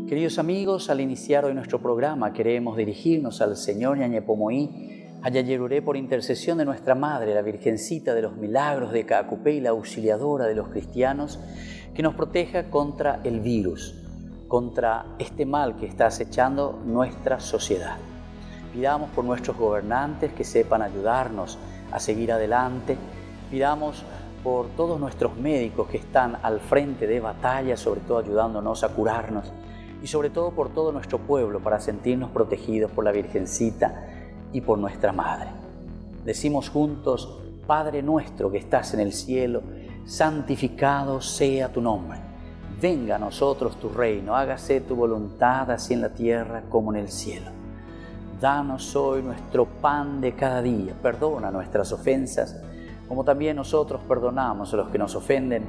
Queridos amigos, al iniciar hoy nuestro programa queremos dirigirnos al Señor Ñañepomoí, Ayayeruré, por intercesión de nuestra Madre, la Virgencita de los Milagros de Caacupé y la auxiliadora de los cristianos, que nos proteja contra el virus, contra este mal que está acechando nuestra sociedad. Pidamos por nuestros gobernantes que sepan ayudarnos a seguir adelante. Pidamos por todos nuestros médicos que están al frente de batalla, sobre todo ayudándonos a curarnos. Y sobre todo por todo nuestro pueblo, para sentirnos protegidos por la Virgencita y por nuestra Madre. Decimos juntos: Padre nuestro que estás en el cielo, santificado sea tu nombre. Venga a nosotros tu reino, hágase tu voluntad, así en la tierra como en el cielo. Danos hoy nuestro pan de cada día, perdona nuestras ofensas, como también nosotros perdonamos a los que nos ofenden,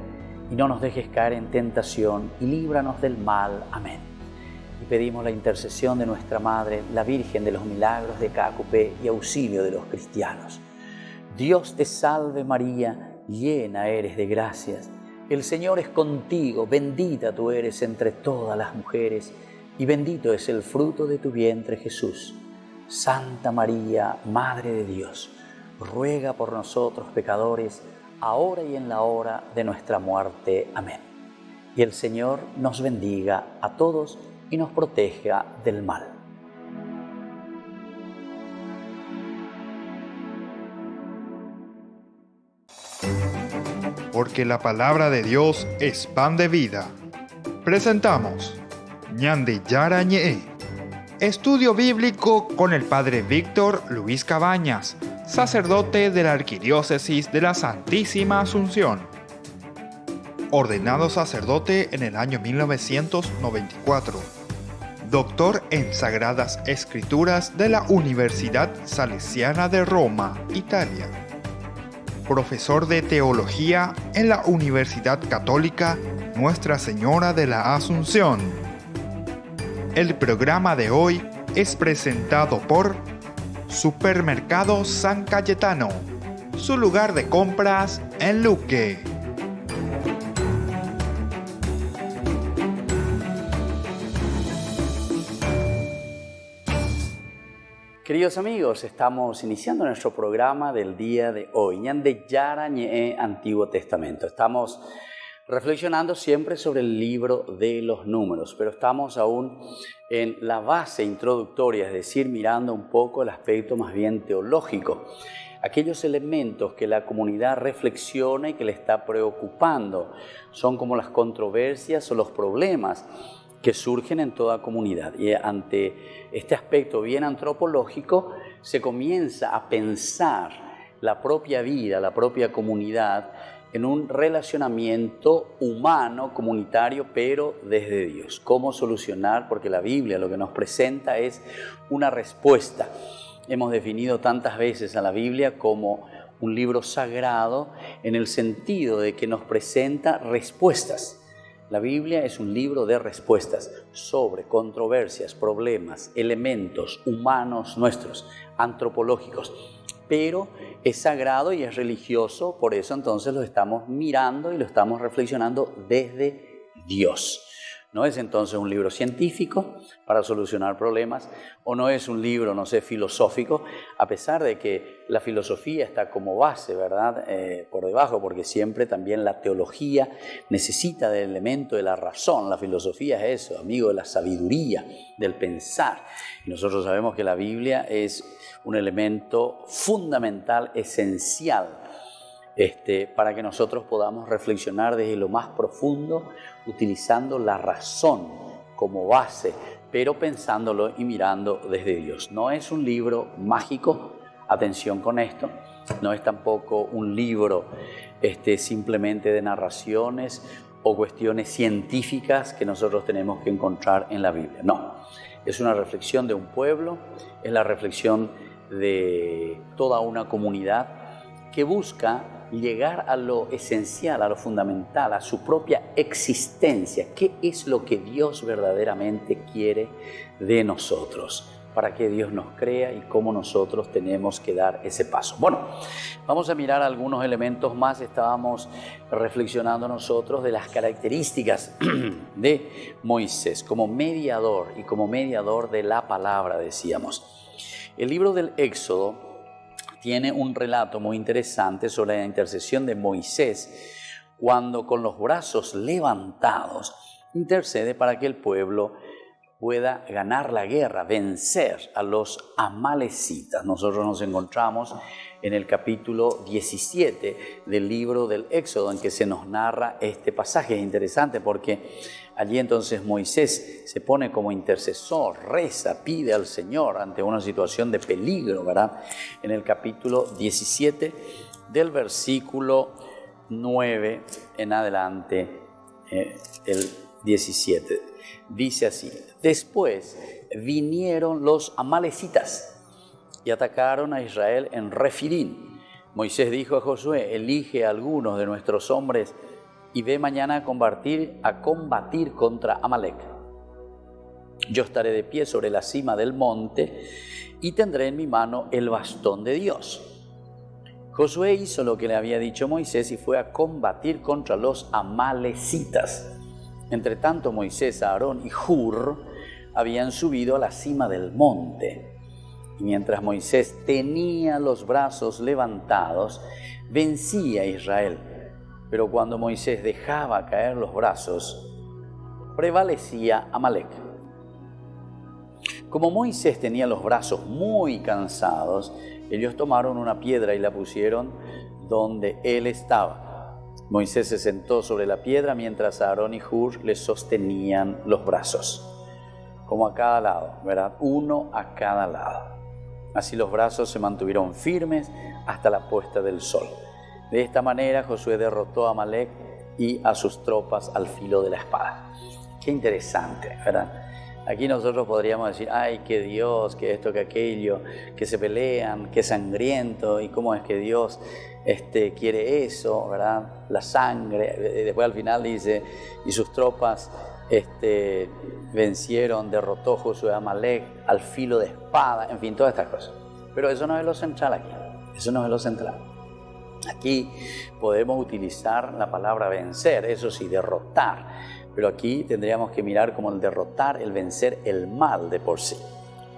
y no nos dejes caer en tentación, y líbranos del mal. Amén. Y pedimos la intercesión de nuestra Madre, la Virgen de los Milagros de Caacupé y auxilio de los cristianos. Dios te salve María, llena eres de gracias. El Señor es contigo, bendita tú eres entre todas las mujeres, y bendito es el fruto de tu vientre Jesús. Santa María, Madre de Dios, ruega por nosotros pecadores, ahora y en la hora de nuestra muerte. Amén. Y el Señor nos bendiga a todos y nos proteja del mal. Porque la palabra de Dios es pan de vida. Presentamos Ñande Yara Ñe, estudio bíblico con el Padre Víctor Luis Cabañas, sacerdote de la Arquidiócesis de la Santísima Asunción. Ordenado sacerdote en el año 1994. Doctor en Sagradas Escrituras de la Universidad Salesiana de Roma, Italia. Profesor de Teología en la Universidad Católica Nuestra Señora de la Asunción. El programa de hoy es presentado por Supermercado San Cayetano, su lugar de compras en Luque. Queridos amigos, estamos iniciando nuestro programa del día de hoy, Ñande Yara Ñe, Antiguo Testamento. Estamos reflexionando siempre sobre el libro de los números, pero estamos aún en la base introductoria, es decir, mirando un poco el aspecto más bien teológico, aquellos elementos que la comunidad reflexiona y que le está preocupando. Son como las controversias o los problemas que surgen en toda comunidad. Y ante este aspecto bien antropológico se comienza a pensar la propia vida, la propia comunidad en un relacionamiento humano, comunitario, pero desde Dios. ¿Cómo solucionar? Porque la Biblia lo que nos presenta es una respuesta. Hemos definido tantas veces a la Biblia como un libro sagrado en el sentido de que nos presenta respuestas. La Biblia es un libro de respuestas sobre controversias, problemas, elementos humanos nuestros, antropológicos, pero es sagrado y es religioso, por eso entonces lo estamos mirando y lo estamos reflexionando desde Dios. No es entonces un libro científico para solucionar problemas, o no es un libro, no sé, filosófico, a pesar de que la filosofía está como base, ¿verdad?, por debajo, porque siempre también la teología necesita del elemento de la razón. La filosofía es eso, amigo, de la sabiduría, del pensar. Y nosotros sabemos que la Biblia es un elemento fundamental, esencial, para que nosotros podamos reflexionar desde lo más profundo, utilizando la razón como base, pero pensándolo y mirando desde Dios. No es un libro mágico, atención con esto, no es tampoco un libro simplemente de narraciones o cuestiones científicas que nosotros tenemos que encontrar en la Biblia. No, es una reflexión de un pueblo, es la reflexión de toda una comunidad que busca llegar a lo esencial, a lo fundamental, a su propia existencia. ¿Qué es lo que Dios verdaderamente quiere de nosotros? para que Dios nos crea y cómo nosotros tenemos que dar ese paso. Bueno, vamos a mirar algunos elementos más. Estábamos reflexionando nosotros de las características de Moisés como mediador y como mediador de la palabra, decíamos. El libro del Éxodo tiene un relato muy interesante sobre la intercesión de Moisés cuando con los brazos levantados intercede para que el pueblo pueda ganar la guerra, vencer a los amalecitas. Nosotros nos encontramos en el capítulo 17 del libro del Éxodo, en que se nos narra este pasaje. Es interesante porque allí entonces Moisés se pone como intercesor, reza, pide al Señor ante una situación de peligro, ¿verdad? En el capítulo 17 del versículo 9 en adelante, el 17. Dice así: después vinieron los amalecitas y atacaron a Israel en Refidim. Moisés dijo a Josué: elige a algunos de nuestros hombres y ve mañana a combatir contra Amalec. Yo estaré de pie sobre la cima del monte y tendré en mi mano el bastón de Dios. Josué hizo lo que le había dicho Moisés y fue a combatir contra los amalecitas. Entre tanto, Moisés, Aarón y Hur habían subido a la cima del monte. Y mientras Moisés tenía los brazos levantados, vencía a Israel. Pero cuando Moisés dejaba caer los brazos, prevalecía Amalec. Como Moisés tenía los brazos muy cansados, ellos tomaron una piedra y la pusieron donde él estaba. Moisés se sentó sobre la piedra mientras Aarón y Hur le sostenían los brazos, como a cada lado, ¿verdad? Uno a cada lado. Así los brazos se mantuvieron firmes hasta la puesta del sol. De esta manera Josué derrotó a Amalec y a sus tropas al filo de la espada. Qué interesante, ¿verdad? Aquí nosotros podríamos decir: ay, que Dios, que esto, que aquello, que se pelean, que sangriento, y cómo es que Dios quiere eso, ¿verdad? La sangre. Después al final dice: y sus tropas vencieron, derrotó Josué a Amalec al filo de espada, en fin, todas estas cosas. Pero eso no es lo central aquí, eso no es lo central. Aquí podemos utilizar la palabra vencer, eso sí, derrotar, pero aquí tendríamos que mirar como el derrotar, el vencer el mal de por sí.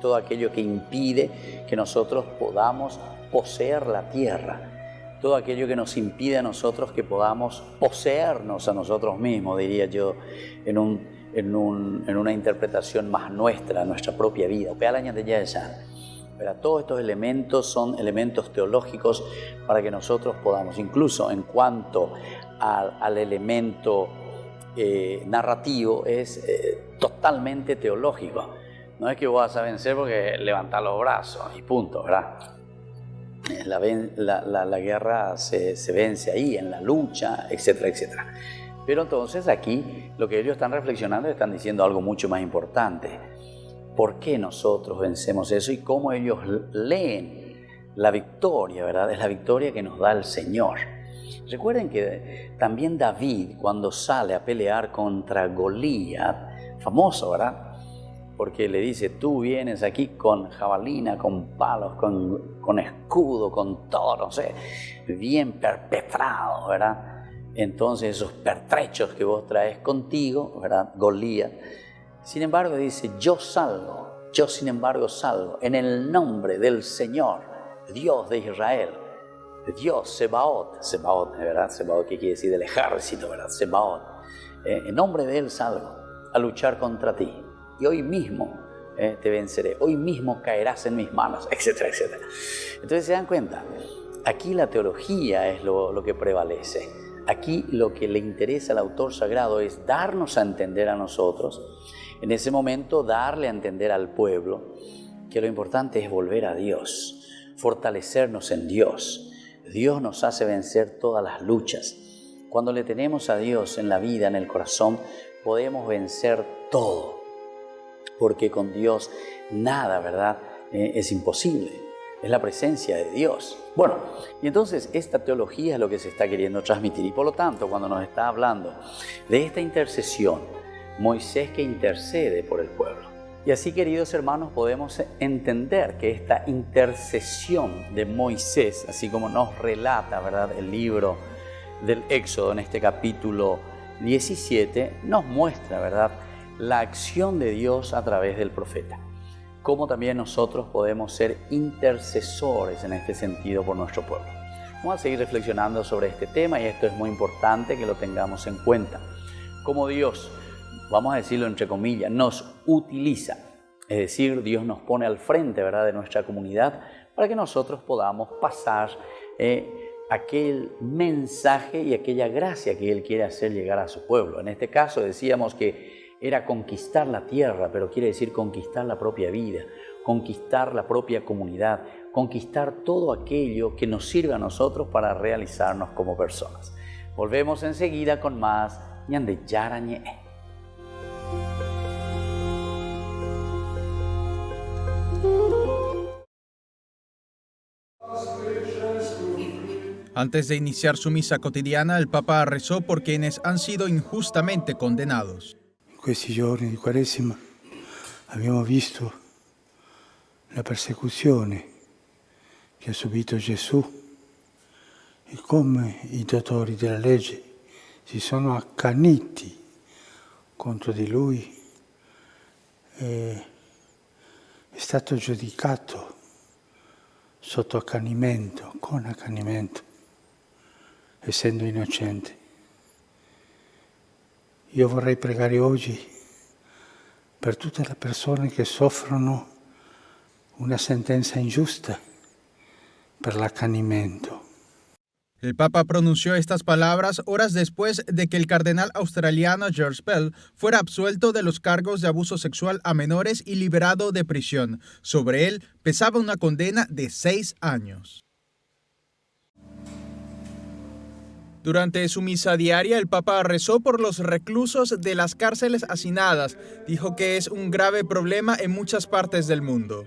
Todo aquello que impide que nosotros podamos poseer la tierra, todo aquello que nos impide a nosotros que podamos poseernos a nosotros mismos, diría yo, en una interpretación más nuestra, nuestra propia vida. Pero todos estos elementos son elementos teológicos para que nosotros podamos, incluso en cuanto al elemento narrativo, es totalmente teológico. No es que vos vas a vencer porque levantar los brazos y punto, ¿verdad? La guerra se vence ahí, en la lucha, etcétera, etcétera. Pero entonces aquí lo que ellos están reflexionando, están diciendo algo mucho más importante. ¿Por qué nosotros vencemos eso y cómo ellos leen la victoria, ¿verdad? Es la victoria que nos da el Señor. Recuerden que también David, cuando sale a pelear contra Goliat, famoso, ¿verdad? Porque le dice: tú vienes aquí con jabalina, con palos, con escudo, con todo, no sé, bien perpetrado, ¿verdad? Entonces esos pertrechos que vos traes contigo, ¿verdad? Goliat. Sin embargo dice: yo sin embargo salgo en el nombre del Señor, Dios de Israel, Dios Sebaot, ¿verdad? Sebaot, que quiere decir del ejército, ¿verdad? Sebaot. En nombre de Él salgo a luchar contra ti. Y hoy mismo te venceré, hoy mismo caerás en mis manos, etcétera, etcétera. Entonces se dan cuenta, aquí la teología es lo que prevalece. Aquí lo que le interesa al autor sagrado es darnos a entender a nosotros, en ese momento darle a entender al pueblo que lo importante es volver a Dios, fortalecernos en Dios. Dios nos hace vencer todas las luchas. Cuando le tenemos a Dios en la vida, en el corazón, podemos vencer todo, porque con Dios nada, ¿verdad? Es imposible. Es la presencia de Dios. Bueno, y entonces esta teología es lo que se está queriendo transmitir. Y por lo tanto, cuando nos está hablando de esta intercesión, Moisés que intercede por el pueblo, Y así, queridos hermanos, podemos entender que esta intercesión de Moisés, así como nos relata, ¿verdad?, el libro del Éxodo en este capítulo 17, nos muestra, ¿verdad?, la acción de Dios a través del profeta. Cómo también nosotros podemos ser intercesores en este sentido por nuestro pueblo. Vamos a seguir reflexionando sobre este tema y esto es muy importante que lo tengamos en cuenta. Cómo Dios, vamos a decirlo entre comillas, nos utiliza, es decir, Dios nos pone al frente, ¿verdad?, de nuestra comunidad para que nosotros podamos pasar aquel mensaje y aquella gracia que Él quiere hacer llegar a su pueblo. En este caso decíamos que era conquistar la tierra, pero quiere decir conquistar la propia vida, conquistar la propia comunidad, conquistar todo aquello que nos sirve a nosotros para realizarnos como personas. Volvemos enseguida con más ñande yara ñe'e. Antes de iniciar su misa cotidiana, el Papa rezó por quienes han sido injustamente condenados. In questi giorni di Quaresima abbiamo visto la persecuzione che ha subito Gesù e come i dottori della legge si sono accaniti contro di lui. È stato giudicato sotto accanimento, con accanimento, essendo innocente. Io vorrei pregare oggi per tutte le persone che soffrono una sentenza ingiusta per l'accanimento. El Papa pronunció estas palabras horas después de que el cardenal australiano George Pell fuera absuelto de los cargos de abuso sexual a menores y liberado de prisión. Sobre él pesaba una condena de 6 años. Durante su misa diaria, el Papa rezó por los reclusos de las cárceles hacinadas. Dijo que es un grave problema en muchas partes del mundo.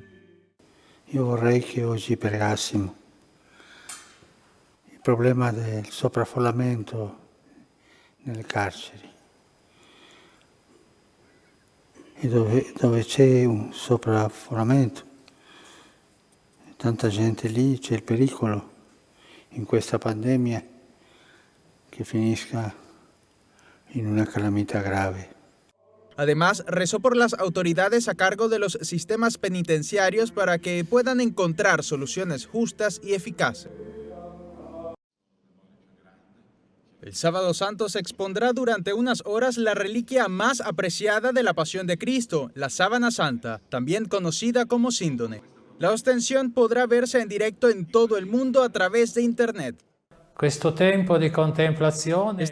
Io vorrei che oggi pregassimo il problema del sovraffollamento nelle carceri. E dove c'è un sovraffollamento, tanta gente lì, c'è il pericolo in questa pandemia che finisca in una calamità grave. Además, rezó por las autoridades a cargo de los sistemas penitenciarios para que puedan encontrar soluciones justas y eficaces. El Sábado Santo se expondrá durante unas horas la reliquia más apreciada de la Pasión de Cristo, la Sábana Santa, también conocida como síndone. La ostensión podrá verse en directo en todo el mundo a través de Internet. Este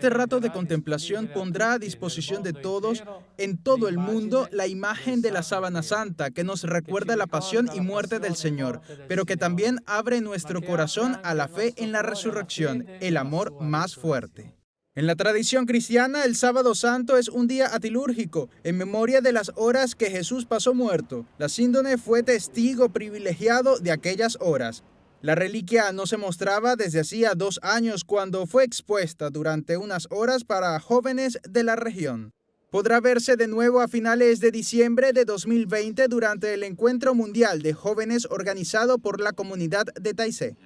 rato de contemplación pondrá a disposición de todos en todo el mundo la imagen de la Sábana Santa que nos recuerda la pasión y muerte del Señor, pero que también abre nuestro corazón a la fe en la resurrección, el amor más fuerte. En la tradición cristiana, el Sábado Santo es un día atilúrgico, en memoria de las horas que Jesús pasó muerto. La síndone fue testigo privilegiado de aquellas horas. La reliquia no se mostraba desde hacía 2 años cuando fue expuesta durante unas horas para jóvenes de la región. Podrá verse de nuevo a finales de diciembre de 2020 durante el Encuentro Mundial de Jóvenes organizado por la comunidad de Taizé.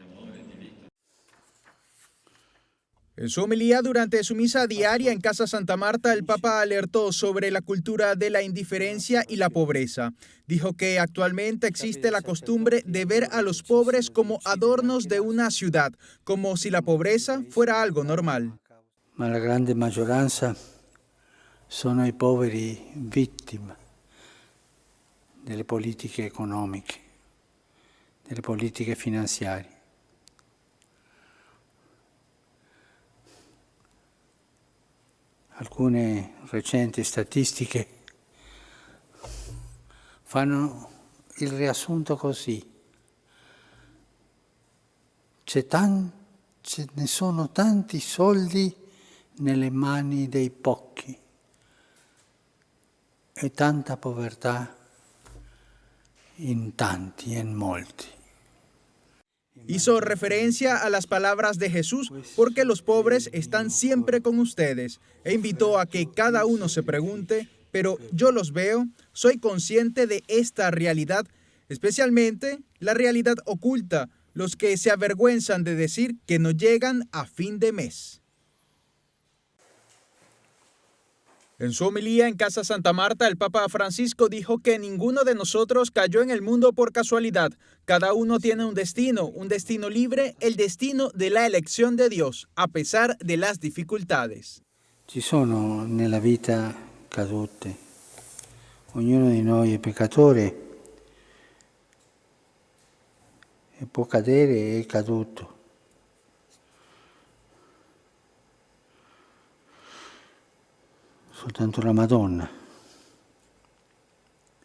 En su homilía durante su misa diaria en Casa Santa Marta, el Papa alertó sobre la cultura de la indiferencia y la pobreza. Dijo que actualmente existe la costumbre de ver a los pobres como adornos de una ciudad, como si la pobreza fuera algo normal. Ma la grande maggioranza sono i poveri vittime delle politiche economiche, delle politiche finanziarie. Alcune recenti statistiche fanno il riassunto così. Ce ne sono tanti soldi nelle mani dei pochi e tanta povertà in tanti e in molti. Hizo referencia a las palabras de Jesús, porque los pobres están siempre con ustedes, e invitó a que cada uno se pregunte, pero yo los veo, soy consciente de esta realidad, especialmente la realidad oculta, los que se avergüenzan de decir que no llegan a fin de mes. En su homilía en Casa Santa Marta, el Papa Francisco dijo que ninguno de nosotros cayó en el mundo por casualidad. Cada uno tiene un destino libre, el destino de la elección de Dios, a pesar de las dificultades. Ci sono nella vita cadute. Ognuno di noi è peccatore e può cadere e è caduto. Soltanto la Madonna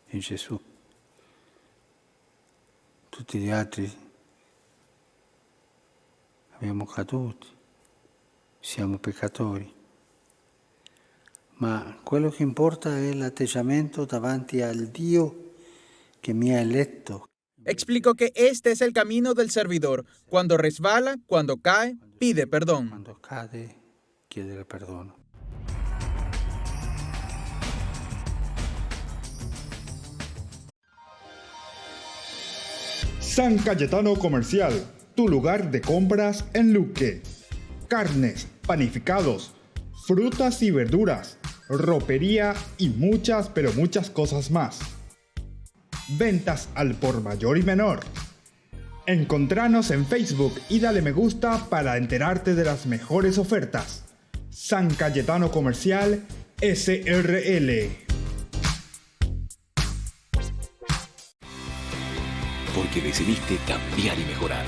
e Gesù. Tutti gli altri abbiamo caduti, siamo peccatori. Ma quello che importa è l'atteggiamento davanti al Dio che mi ha eletto. Explicó que este es el camino del servidor. Cuando resbala, cuando cae, pide perdón. Quando cade, chiedere perdono. San Cayetano Comercial, tu lugar de compras en Luque. Carnes, panificados, frutas y verduras, ropería y muchas, pero muchas cosas más. Ventas al por mayor y menor. Encontranos en Facebook y dale me gusta para enterarte de las mejores ofertas. San Cayetano Comercial SRL. Porque decidiste cambiar y mejorar.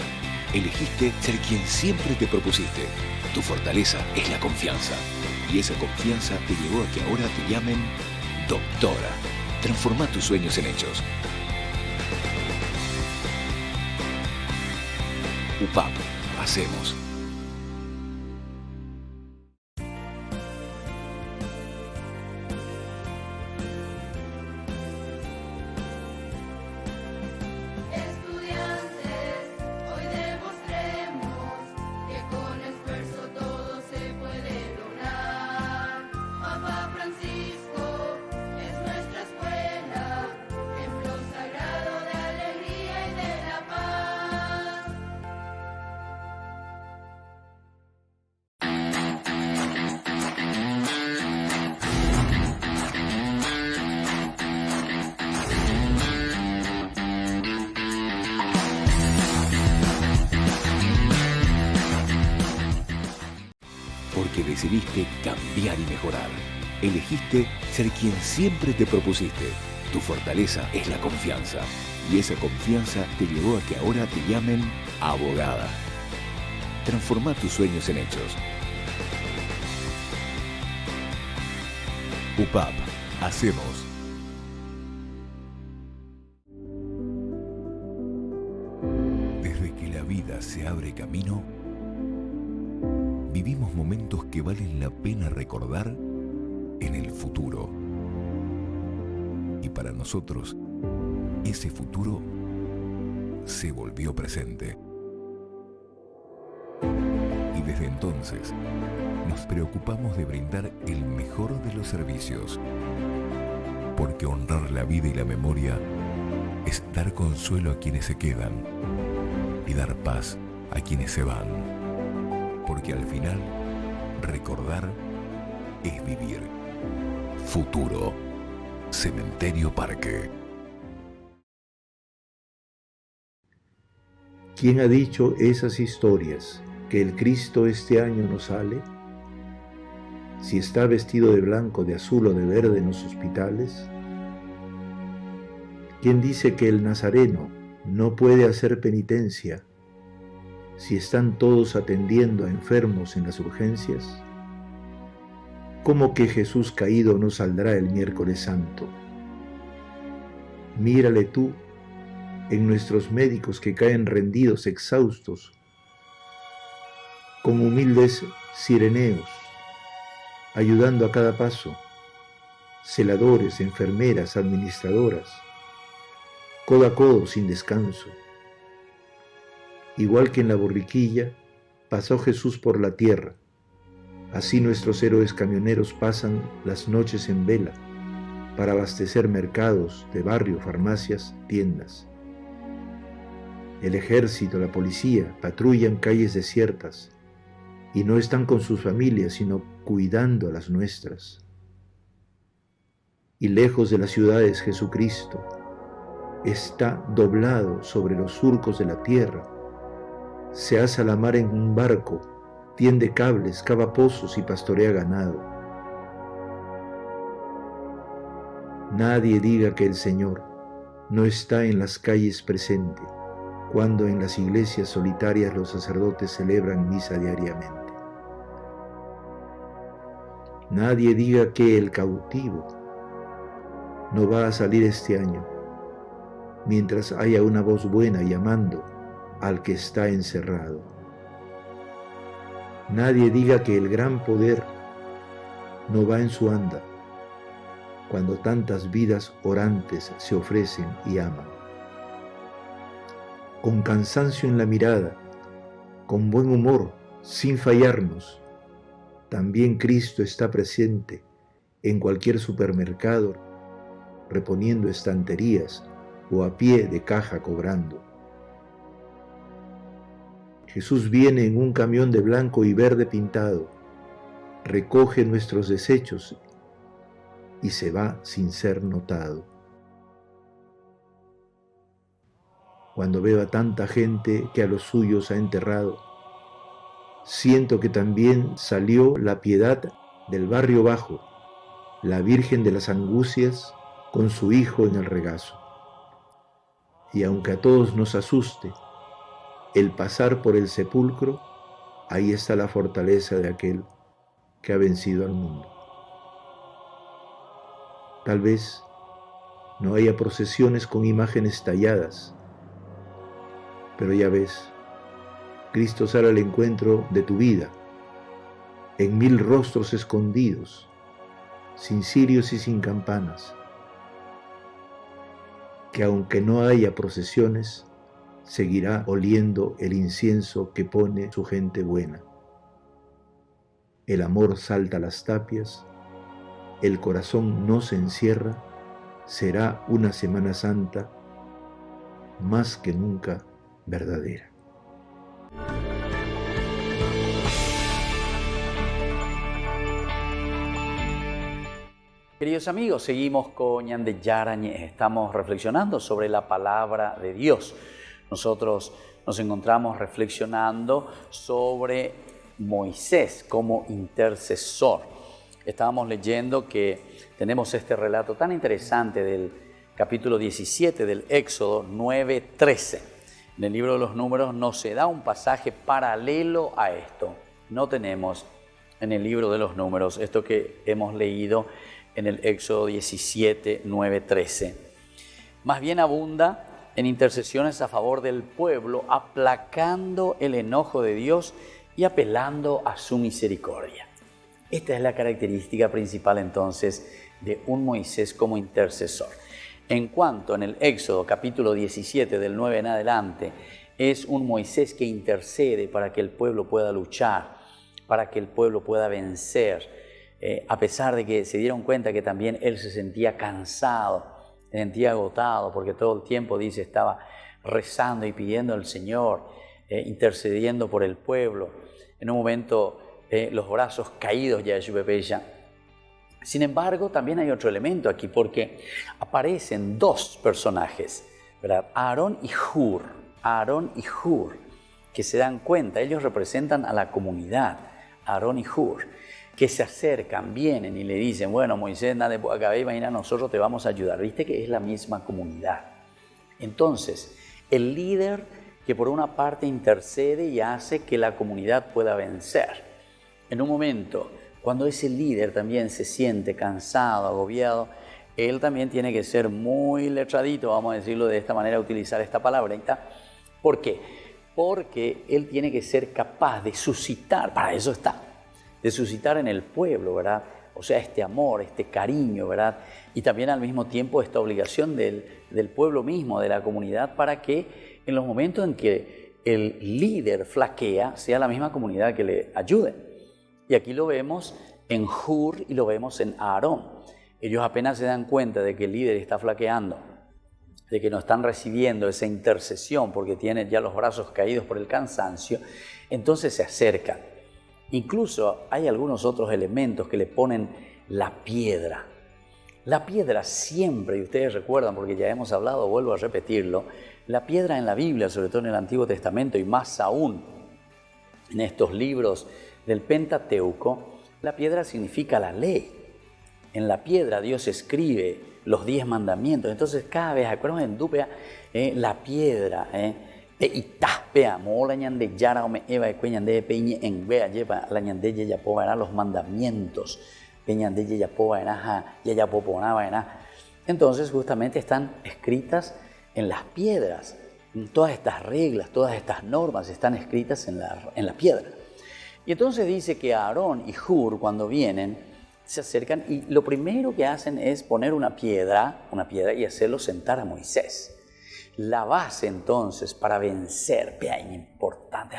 Elegiste ser quien siempre te propusiste. Tu fortaleza es la confianza. Y esa confianza te llevó a que ahora te llamen doctora. Transforma tus sueños en hechos. UPAP. Hacemos. Porque decidiste cambiar y mejorar. Elegiste ser quien siempre te propusiste. Tu fortaleza es la confianza. Y esa confianza te llevó a que ahora te llamen abogada. Transforma tus sueños en hechos. UPAP. Hacemos. Desde que la vida se abre camino, vivimos momentos que valen la pena recordar en el futuro. Y para nosotros, ese futuro se volvió presente. Y desde entonces, nos preocupamos de brindar el mejor de los servicios. Porque honrar la vida y la memoria es dar consuelo a quienes se quedan y dar paz a quienes se van. Porque al final, recordar es vivir. Futuro. Cementerio Parque. ¿Quién ha dicho esas historias que el Cristo este año no sale? Si está vestido de blanco, de azul o de verde en los hospitales. ¿Quién dice que el Nazareno no puede hacer penitencia si están todos atendiendo a enfermos en las urgencias? ¿Cómo que Jesús caído no saldrá el miércoles santo? Mírale tú en nuestros médicos que caen rendidos, exhaustos, con humildes sireneos, ayudando a cada paso, celadores, enfermeras, administradoras, codo a codo sin descanso. Igual que en la borriquilla, pasó Jesús por la tierra. Así nuestros héroes camioneros pasan las noches en vela, para abastecer mercados de barrio, farmacias, tiendas. El ejército, la policía patrullan calles desiertas y no están con sus familias, sino cuidando a las nuestras. Y lejos de las ciudades, Jesucristo está doblado sobre los surcos de la tierra, se asa la mar en un barco, tiende cables, cava pozos y pastorea ganado. Nadie diga que el Señor no está en las calles presente, cuando en las iglesias solitarias los sacerdotes celebran misa diariamente. Nadie diga que el cautivo no va a salir este año, mientras haya una voz buena llamando al que está encerrado. Nadie diga que el gran poder no va en su anda, cuando tantas vidas orantes se ofrecen y aman. Con cansancio en la mirada, con buen humor, sin fallarnos, también Cristo está presente en cualquier supermercado, reponiendo estanterías o a pie de caja cobrando. Jesús viene en un camión de blanco y verde pintado, recoge nuestros desechos y se va sin ser notado. Cuando veo a tanta gente que a los suyos ha enterrado, siento que también salió la piedad del barrio bajo, la Virgen de las Angustias con su Hijo en el regazo. Y aunque a todos nos asuste el pasar por el sepulcro, ahí está la fortaleza de aquel que ha vencido al mundo. Tal vez no haya procesiones con imágenes talladas, pero ya ves, Cristo sale al encuentro de tu vida, en 1000 rostros escondidos, sin cirios y sin campanas, que aunque no haya procesiones, seguirá oliendo el incienso que pone su gente buena. El amor salta a las tapias, el corazón no se encierra, será una Semana Santa más que nunca verdadera. Queridos amigos, seguimos con Ñande Yarañe. Estamos reflexionando sobre la palabra de Dios. Nosotros nos encontramos reflexionando sobre Moisés como intercesor. Estábamos leyendo que tenemos este relato tan interesante del capítulo 17 del Éxodo 9:13. En el libro de los Números nos se da un pasaje paralelo a esto. No tenemos en el libro de los Números esto que hemos leído en el Éxodo 17, 9, 13. Más bien abunda en intercesiones a favor del pueblo, aplacando el enojo de Dios y apelando a su misericordia. Esta es la característica principal entonces de un Moisés como intercesor. En cuanto en el Éxodo capítulo 17 del 9 en adelante, es un Moisés que intercede para que el pueblo pueda luchar, para que el pueblo pueda vencer, a pesar de que se dieron cuenta que también él se sentía cansado, se sentía agotado, porque todo el tiempo, dice, estaba rezando y pidiendo al Señor, intercediendo por el pueblo. En un momento, los brazos caídos ya de su bebella. Sin embargo, también hay otro elemento aquí, porque aparecen dos personajes, ¿verdad? Aarón y Hur, que se dan cuenta, ellos representan a la comunidad, Aarón y Hur, que se acercan, vienen y le dicen, bueno, Moisés, nada de acá, imagina, nosotros te vamos a ayudar. Viste que es la misma comunidad. Entonces, el líder que por una parte intercede y hace que la comunidad pueda vencer. En un momento, cuando ese líder también se siente cansado, agobiado, él también tiene que ser muy letradito, vamos a decirlo de esta manera, utilizar esta palabrita. ¿Por qué? Porque él tiene que ser capaz de suscitar, para eso está, de suscitar en el pueblo, ¿verdad? O sea, este amor, este cariño, ¿verdad? Y también al mismo tiempo esta obligación del pueblo mismo, de la comunidad, para que en los momentos en que el líder flaquea, sea la misma comunidad que le ayude. Y aquí lo vemos en Hur y lo vemos en Aarón. ellos apenas se dan cuenta de que el líder está flaqueando, de que no están recibiendo esa intercesión porque tienen ya los brazos caídos por el cansancio, entonces se acercan. Incluso hay algunos otros elementos que le ponen la piedra. La piedra siempre, y ustedes recuerdan porque ya hemos hablado, vuelvo a repetirlo, la piedra en la Biblia, sobre todo en el Antiguo Testamento y más aún en estos libros del Pentateuco, la piedra significa la ley. En la piedra Dios escribe los 10 mandamientos. Entonces cada vez, acuérdense en dupea, la piedra, te itaspea, mo la ñande yara o me eva y ñande peñe en vea lleva la ñande ya poba los mandamientos. Peñande ya poba ya poponaba. Entonces justamente están escritas en las piedras. Todas estas reglas, todas estas normas están escritas en la piedra. Y entonces dice que Aarón y Hur cuando vienen se acercan y lo primero que hacen es poner una piedra y hacerlo sentar a Moisés. La base entonces para vencer, importante,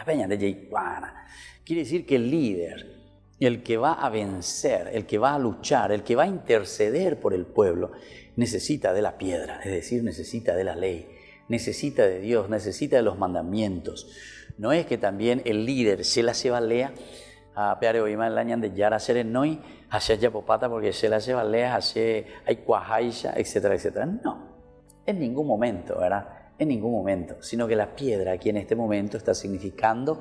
quiere decir que el líder, el que va a vencer, el que va a luchar, el que va a interceder por el pueblo, necesita de la piedra, es decir, necesita de la ley, necesita de Dios, necesita de los mandamientos. No es que también el líder se la lleva a peare oima el año de yara serenoi, hacia yapopata porque se la lleva hacia hay cuajaisha, etcétera, etcétera. No, en ningún momento, ¿verdad? En ningún momento, sino que la piedra aquí en este momento está significando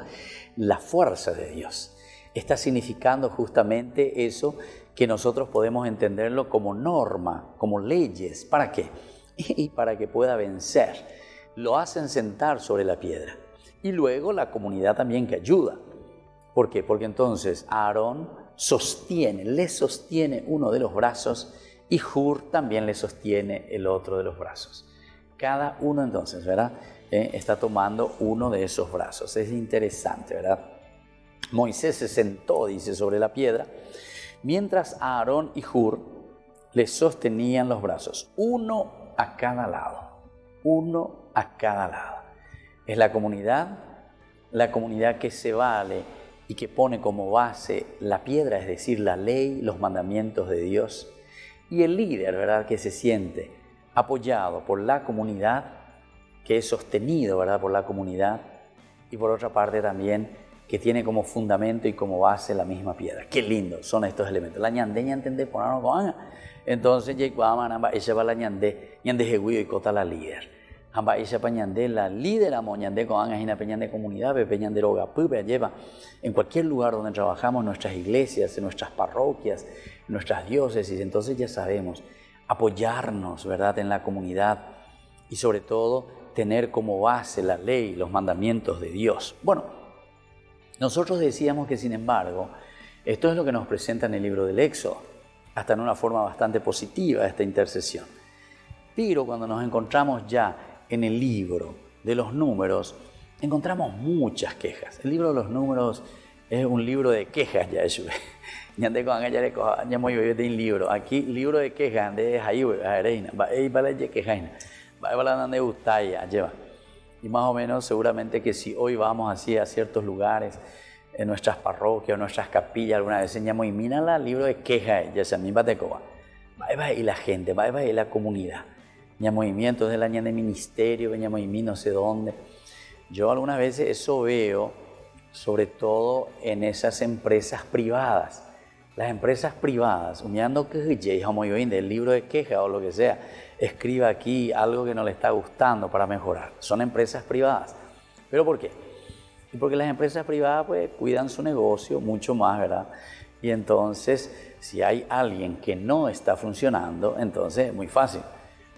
la fuerza de Dios. Está significando justamente eso que nosotros podemos entenderlo como norma, como leyes. ¿Para qué? Y para que pueda vencer. Lo hacen sentar sobre la piedra. Y luego la comunidad también que ayuda. ¿Por qué? Porque entonces Aarón le sostiene uno de los brazos y Hur también le sostiene el otro de los brazos. Cada uno entonces, ¿verdad? Está tomando uno de esos brazos. Es interesante, ¿verdad? Moisés se sentó, dice, sobre la piedra, mientras Aarón y Hur le sostenían los brazos, uno a cada lado, uno a cada lado. Es la comunidad que se vale y que pone como base la piedra, es decir, la ley, los mandamientos de Dios, y el líder, ¿verdad?, que se siente apoyado por la comunidad, que es sostenido, ¿verdad?, por la comunidad, y por otra parte también que tiene como fundamento y como base la misma piedra. Qué lindo son estos elementos. La ñandeña entende ponerlo con entonces ella va la ñande jeguio y cota la líder. Amba ella pa ñande la líder amo ñande con anga hina peñande comunidad pe ñande roga pupe lleva en cualquier lugar donde trabajamos, nuestras iglesias, en nuestras parroquias, nuestras diócesis. Entonces ya sabemos apoyarnos, ¿verdad?, en la comunidad y sobre todo tener como base la ley, los mandamientos de Dios. Bueno, nosotros decíamos que, sin embargo, esto es lo que nos presenta en el libro del Éxodo, hasta en una forma bastante positiva esta intercesión. Pero cuando nos encontramos ya en el libro de los números, encontramos muchas quejas. El libro de los números es un libro de quejas ya. Ya muy bien el libro. Aquí, libro de quejas, de Jaiwe, lleva. Y más o menos seguramente que si hoy vamos así a ciertos lugares, en nuestras parroquias, nuestras capillas, alguna vez enseñamos y mira el libro de quejas, ya sea mi batecoba. Va y la gente, va y la comunidad. Ya movimientos del año de ministerio, ya movimiento no sé dónde. Yo algunas veces eso veo, sobre todo en esas empresas privadas. Las empresas privadas, humillando que del libro de quejas o lo que sea, escriba aquí algo que no le está gustando para mejorar. Son empresas privadas. ¿Pero por qué? Y porque las empresas privadas pues cuidan su negocio mucho más, ¿verdad? Y entonces, si hay alguien que no está funcionando, entonces es muy fácil.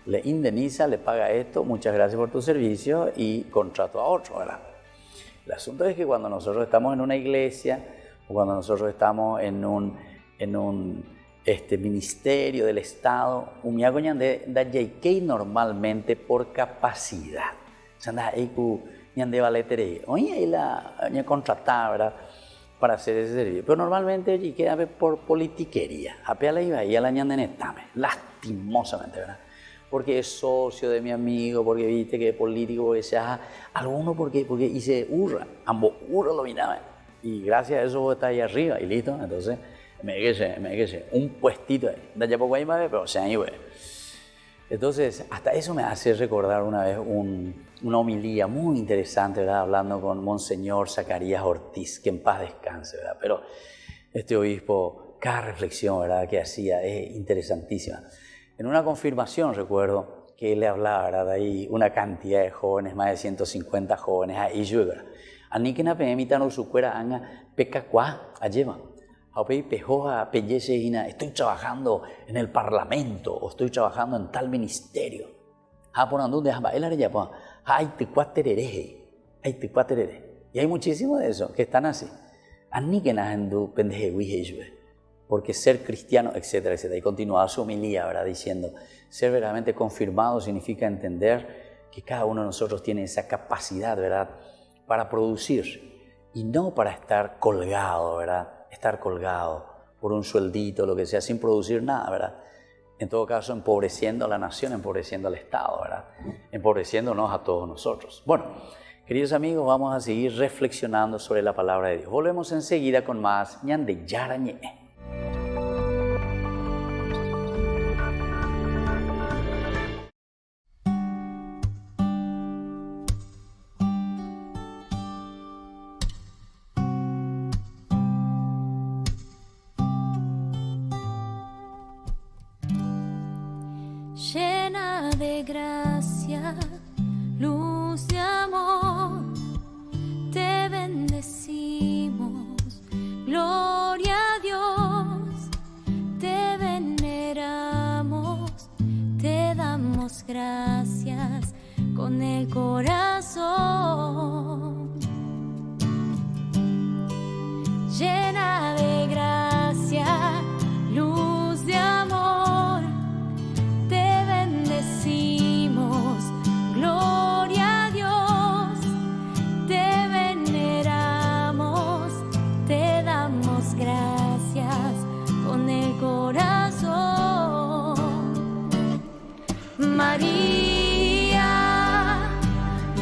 Le indemniza, le paga esto, muchas gracias por tu servicio y contrato a otro, ¿verdad? El asunto es que cuando nosotros estamos en una iglesia o cuando nosotros estamos en un ministerio del Estado, normalmente por capacidad. Oye, contratada, ¿verdad?, para hacer ese servicio. Pero normalmente allí queda por politiquería. Lastimosamente, ¿verdad? Porque es socio de mi amigo, porque viste que es político, porque sea alguno, porque hice hurra. Ambos hurra lo miraban. Y gracias a eso vos estás ahí arriba y listo. Entonces, un puestito ahí. Da ya poco ahí más, pero se ahí, güey. Entonces, hasta eso me hace recordar una vez una homilía muy interesante, ¿verdad? Hablando con Monseñor Zacarías Ortiz, que en paz descanse, ¿verdad? Pero este obispo, cada reflexión, ¿verdad?, que hacía es interesantísima. En una confirmación recuerdo que él le hablaba, ¿verdad?, de ahí una cantidad de jóvenes, más de 150 jóvenes, ahí yo, ¿verdad? Ani que na pemita no sucuera anga pecacua alleva. Estoy trabajando en el Parlamento o estoy trabajando en tal ministerio. Y hay muchísimos de esos que están así. Porque ser cristiano, etcétera, etcétera. Y continuaba su homilía, ¿verdad?, diciendo, ser verdaderamente confirmado significa entender que cada uno de nosotros tiene esa capacidad, ¿verdad?, para producir y no para estar colgado, ¿verdad?, estar colgado por un sueldito, lo que sea, sin producir nada, ¿verdad? En todo caso, empobreciendo a la nación, empobreciendo al Estado, ¿verdad? Empobreciéndonos a todos nosotros. Bueno, queridos amigos, vamos a seguir reflexionando sobre la palabra de Dios. Volvemos enseguida con más Ñande Yarañe. Llena de gracia, luz de amor, te bendecimos, gloria a Dios, te veneramos, te damos gracias con el corazón. Llena de gracia, luz de amor, te bendecimos, gloria a Dios, te veneramos, te damos gracias con el corazón. María,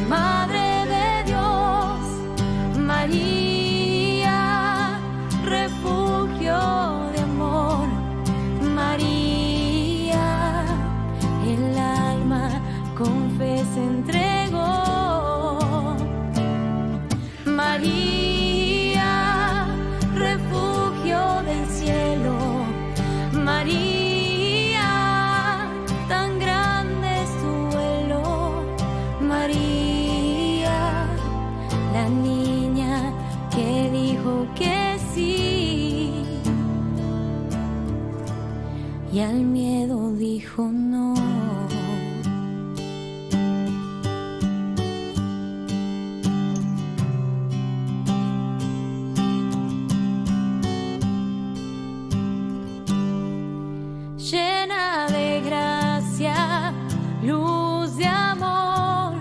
Madre de Dios, María, refugio de amor, María, el alma con fe se entregó. María, refugio del cielo, María, tan grande es tu vuelo, María, la niña que dijo que sí y al miedo dijo no. Llena de gracia, luz de amor,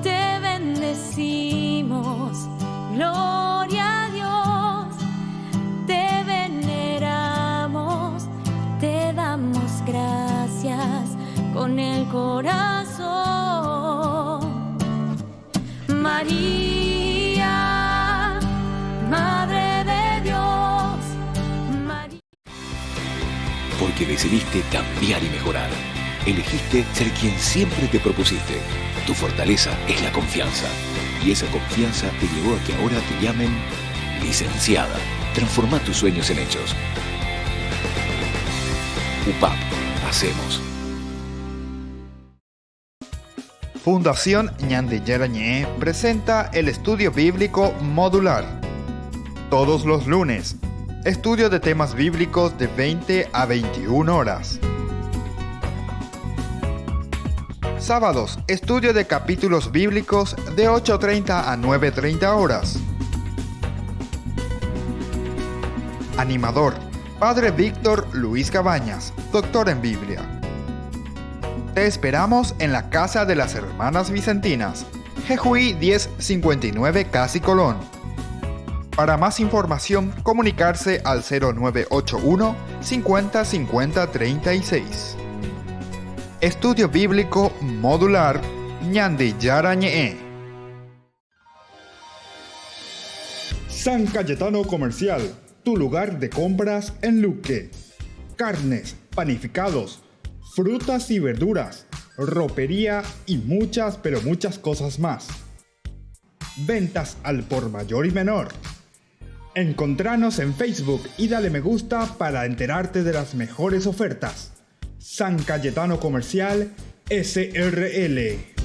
te bendecimos, gloria a Dios, te veneramos, te damos gracias con el corazón. María, Madre de Dios, María. Porque decidiste cambiar y mejorar. Elegiste ser quien siempre te propusiste. Tu fortaleza es la confianza. Y esa confianza te llevó a que ahora te llamen licenciada. Transforma tus sueños en hechos. UPAP. Hacemos. Fundación Ñande Yarañé presenta el estudio bíblico modular. Todos los lunes, estudio de temas bíblicos de 20 a 21 horas. Sábados, estudio de capítulos bíblicos de 8:30 a 9:30 horas. Animador, Padre Víctor Luis Cabañas, doctor en Biblia. Te esperamos en la Casa de las Hermanas Vicentinas, Jejuí 1059 Casi Colón. Para más información, comunicarse al 0981 50 50 36. Estudio Bíblico Modular Ñande Yarañé. San Cayetano Comercial, tu lugar de compras en Luque. Carnes, panificados, frutas y verduras, ropería y muchas, pero muchas cosas más. Ventas al por mayor y menor. Encontranos en Facebook y dale me gusta para enterarte de las mejores ofertas. San Cayetano Comercial SRL.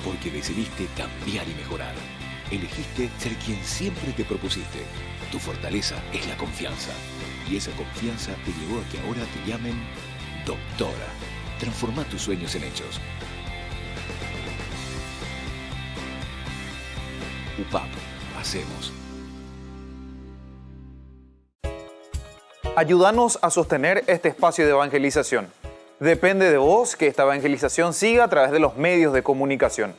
Porque decidiste cambiar y mejorar. Elegiste ser quien siempre te propusiste. Tu fortaleza es la confianza. Y esa confianza te llevó a que ahora te llamen doctora. Transforma tus sueños en hechos. UPAP. Hacemos. Ayúdanos a sostener este espacio de evangelización. Depende de vos que esta evangelización siga a través de los medios de comunicación.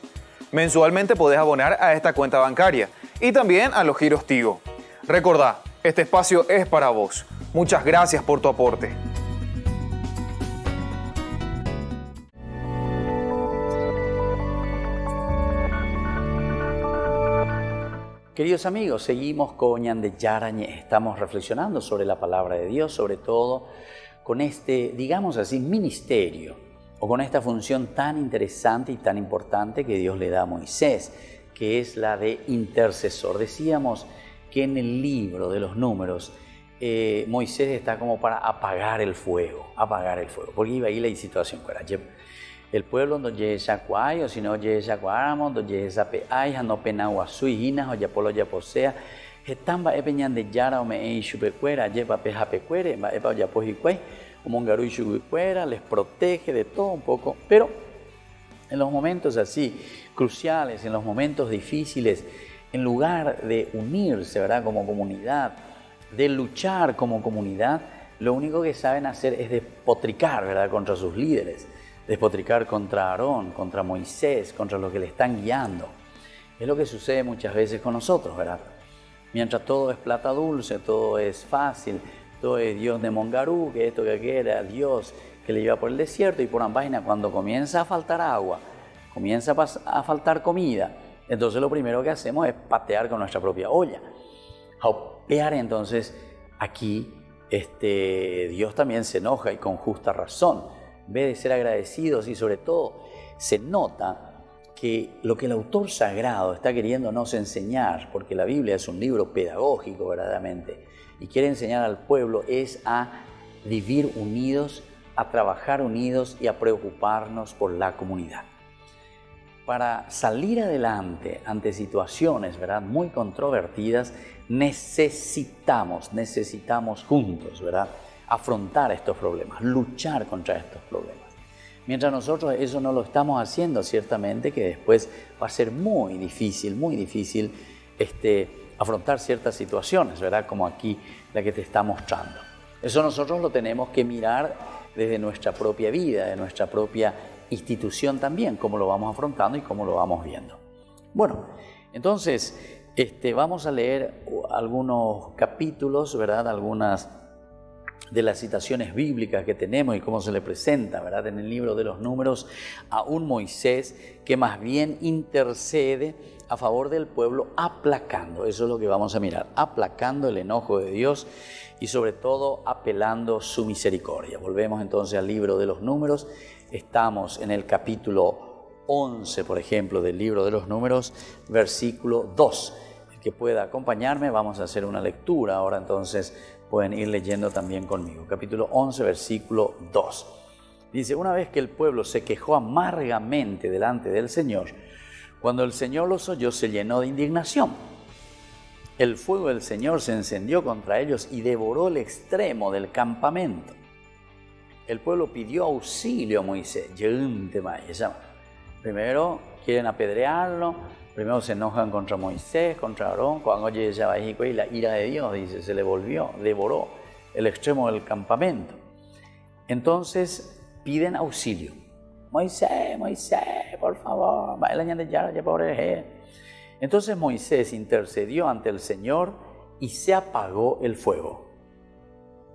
Mensualmente podés abonar a esta cuenta bancaria y también a los giros Tigo. Recordá, este espacio es para vos. Muchas gracias por tu aporte. Queridos amigos, seguimos con Ñande Yarañe. Estamos reflexionando sobre la palabra de Dios, sobre todo con este, digamos así, ministerio o con esta función tan interesante y tan importante que Dios le da a Moisés, que es la de intercesor. Decíamos que en el libro de los Números Moisés está como para apagar el fuego, porque iba ahí la situación que era. El pueblo donde ya cuay, o si no ya cuáramos, donde ya peay, no penaguasuinas o ya polo ya posea, estamba epeñan de yara o me e chupecuera, lleva peja pecuere, va epa ya pojicuay, o mongaru y chupecuera, les protege de todo un poco, pero en los momentos así cruciales, en los momentos difíciles, en lugar de unirse, ¿verdad?, como comunidad, de luchar como comunidad, lo único que saben hacer es despotricar, ¿verdad?, contra sus líderes, despotricar contra Aarón, contra Moisés, contra los que le están guiando. Es lo que sucede muchas veces con nosotros, ¿verdad? Mientras todo es plata dulce, todo es fácil, todo es Dios de Mongarú, que esto que aquella, Dios que le lleva por el desierto y por Ambaina, cuando comienza a faltar agua, comienza a faltar comida, entonces lo primero que hacemos es patear con nuestra propia olla. Jaupear, entonces aquí Dios también se enoja y con justa razón. En vez de ser agradecidos y sobre todo se nota que lo que el autor sagrado está queriéndonos enseñar, porque la Biblia es un libro pedagógico verdaderamente, y quiere enseñar al pueblo es a vivir unidos, a trabajar unidos y a preocuparnos por la comunidad. Para salir adelante ante situaciones, ¿verdad?, muy controvertidas, necesitamos juntos, ¿verdad?, afrontar estos problemas, luchar contra estos problemas. Mientras nosotros eso no lo estamos haciendo, ciertamente que después va a ser muy difícil afrontar ciertas situaciones, ¿verdad?, como aquí la que te está mostrando. Eso nosotros lo tenemos que mirar desde nuestra propia vida, de nuestra propia institución también, cómo lo vamos afrontando y cómo lo vamos viendo. Bueno, entonces vamos a leer algunos capítulos, ¿verdad?, algunas de las citaciones bíblicas que tenemos y cómo se le presenta, ¿verdad?, en el libro de los Números a un Moisés que más bien intercede a favor del pueblo, aplacando, eso es lo que vamos a mirar, aplacando el enojo de Dios y sobre todo apelando su misericordia. Volvemos entonces al libro de los Números, estamos en el capítulo 11, por ejemplo, del libro de los Números, versículo 2. El que pueda acompañarme, vamos a hacer una lectura ahora, entonces pueden ir leyendo también conmigo. Capítulo 11, versículo 2. Dice, una vez que el pueblo se quejó amargamente delante del Señor, cuando el Señor los oyó, se llenó de indignación. el fuego del Señor se encendió contra ellos y devoró el extremo del campamento. El pueblo pidió auxilio a Moisés. Primero quieren apedrearlo, primero se enojan contra Moisés, contra Aarón. Cuando llega y la ira de Dios, dice, se le volvió, devoró el extremo del campamento. Entonces piden auxilio. Moisés, por favor, entonces Moisés intercedió ante el Señor y se apagó el fuego.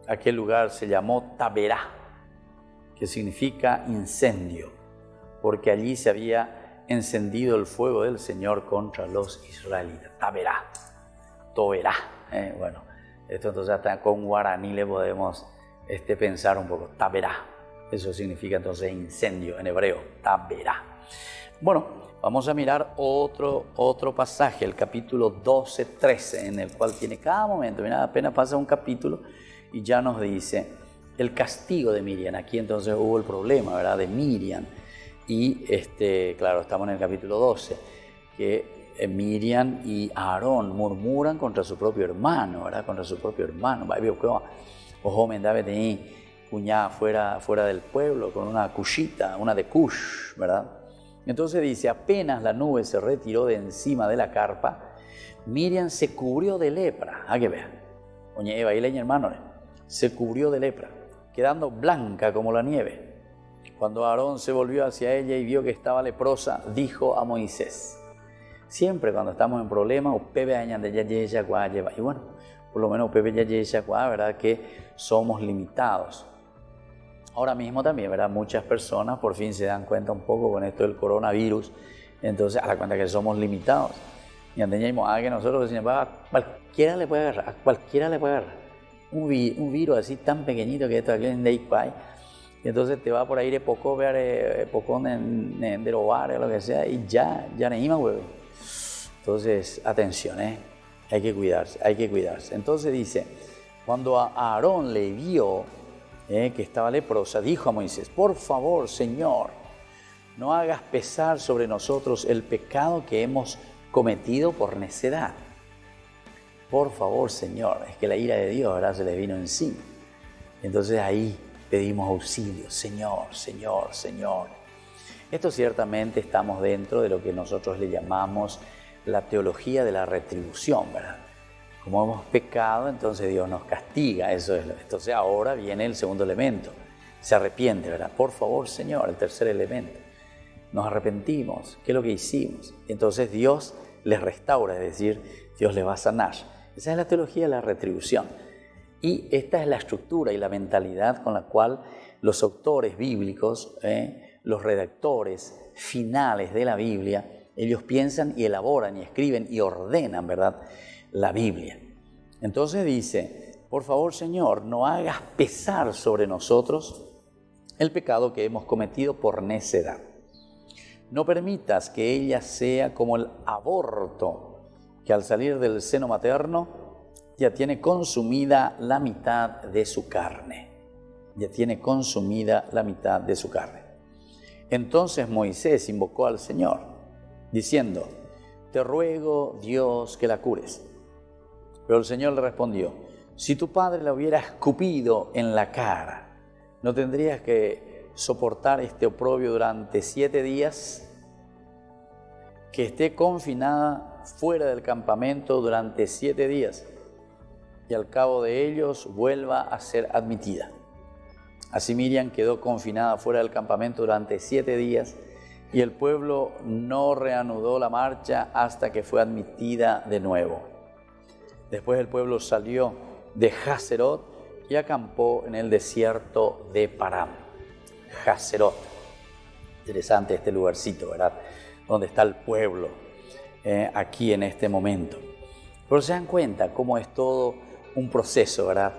Aquel lugar se llamó Taberá, que significa incendio, porque allí se había encendido el fuego del Señor contra los israelitas. Taberá, Toberá. Bueno, esto entonces hasta con guaraní le podemos pensar un poco. Taberá, eso significa entonces incendio en hebreo. Taberá. Bueno, vamos a mirar otro pasaje, el capítulo 12, 13, en el cual tiene cada momento, mira, apenas pasa un capítulo y ya nos dice el castigo de Miriam. Aquí entonces hubo el problema, ¿verdad?, de Miriam. Y claro, estamos en el capítulo 12, que Miriam y Aarón murmuran contra su propio hermano, ¿verdad?, contra su propio hermano. Ojo, Mendabe tenía cuñada fuera del pueblo con una cuchita, una de Cush, ¿verdad? Entonces dice, apenas la nube se retiró de encima de la carpa, Miriam se cubrió de lepra. ¿A qué vean? Oye, Eva y leña, hermano, se cubrió de lepra, quedando blanca como la nieve. Cuando Aarón se volvió hacia ella y vio que estaba leprosa, dijo a Moisés, siempre cuando estamos en problemas, y bueno, por lo menos ¿verdad?, que somos limitados. Ahora mismo también, ¿verdad?, muchas personas por fin se dan cuenta un poco con esto del coronavirus, entonces a la cuenta que somos limitados. Y entendemos que nosotros decimos, cualquiera le puede agarrar, un virus así tan pequeñito que esto aquí en Deipai, y entonces te va por ahí de poco ver poco en derobar o lo que sea, y ya neima, güey. Entonces, atención, hay que cuidarse. Entonces dice, cuando a Aarón le vio que estaba leprosa, dijo a Moisés, por favor, Señor, no hagas pesar sobre nosotros el pecado que hemos cometido por necedad. Por favor, Señor, es que la ira de Dios, ¿verdad?, se le vino encima. Entonces ahí pedimos auxilio, Señor. Esto ciertamente estamos dentro de lo que nosotros le llamamos la teología de la retribución, ¿verdad? Como hemos pecado, entonces Dios nos castiga. Eso es. Entonces ahora viene el segundo elemento. Se arrepiente, ¿verdad? Por favor, Señor, el tercer elemento. Nos arrepentimos. ¿Qué es lo que hicimos? Entonces Dios les restaura, es decir, Dios les va a sanar. Esa es la teología de la retribución. Y esta es la estructura y la mentalidad con la cual los autores bíblicos, los redactores finales de la Biblia, ellos piensan y elaboran y escriben y ordenan, ¿verdad?, la Biblia. Entonces dice, por favor, Señor, no hagas pesar sobre nosotros el pecado que hemos cometido por necedad. No permitas que ella sea como el aborto, que al salir del seno materno ya tiene consumida la mitad de su carne. Entonces Moisés invocó al Señor, diciendo, te ruego, Dios, que la cures. Pero el Señor le respondió, si tu padre la hubiera escupido en la cara, ¿no tendrías que soportar este oprobio durante 7 días? Que esté confinada fuera del campamento durante 7 días y al cabo de ellos vuelva a ser admitida. Así Miriam quedó confinada fuera del campamento durante 7 días y el pueblo no reanudó la marcha hasta que fue admitida de nuevo. Después el pueblo salió de Hazerot y acampó en el desierto de Param. Hazerot. Interesante este lugarcito, ¿verdad?, donde está el pueblo aquí en este momento. Pero se dan cuenta cómo es todo un proceso, ¿verdad?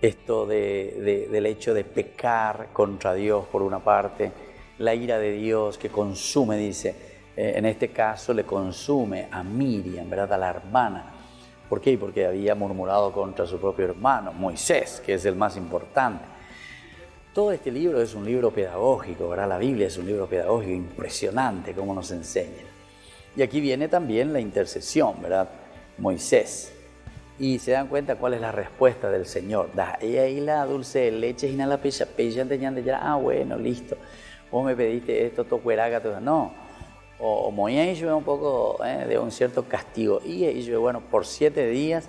Esto del hecho de pecar contra Dios por una parte, la ira de Dios que consume, dice, en este caso le consume a Miriam, ¿verdad?, a la hermana. ¿Por qué? Porque había murmurado contra su propio hermano, Moisés, que es el más importante. Todo este libro es un libro pedagógico, ¿verdad? La Biblia es un libro pedagógico impresionante, cómo nos enseña. Y aquí viene también la intercesión, ¿verdad? Moisés y se dan cuenta cuál es la respuesta del Señor. Y ahí la dulce de leche y la pecha bueno, listo. Vos me pediste esto, tocueraga, todo. No. O moía yo un poco de un cierto castigo. Y yo, bueno, por 7 días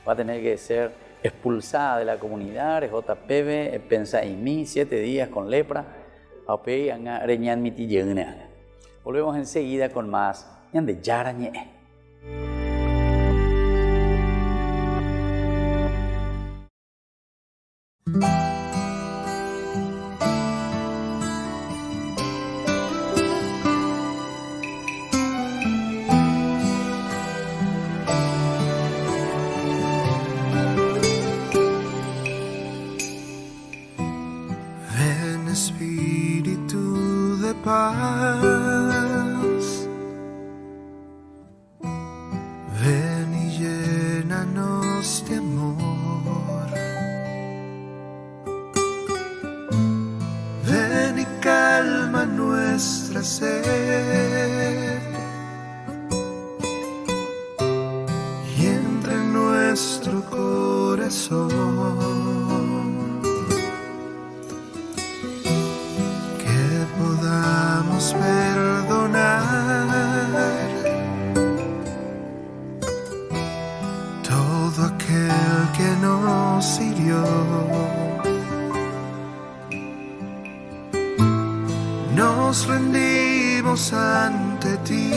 va a tener que ser expulsada de la comunidad, JPB, pensa en mí, 7 días con lepra. Volvemos enseguida con más. De Yarañe. Ven Espíritu de paz, ven y llénanos de amor, ven y calma nuestra sed, y entra en nuestro corazón. Podamos perdonar todo aquel que nos hirió. Nos rendimos ante ti,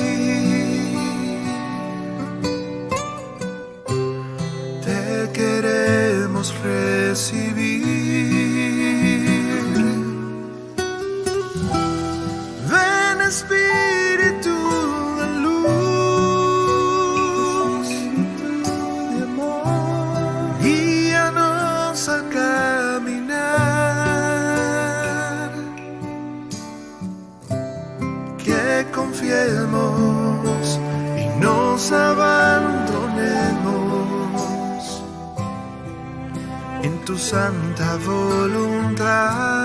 te queremos recibir. Espíritu de luz, guíanos a caminar, que confiemos y nos abandonemos en tu santa voluntad.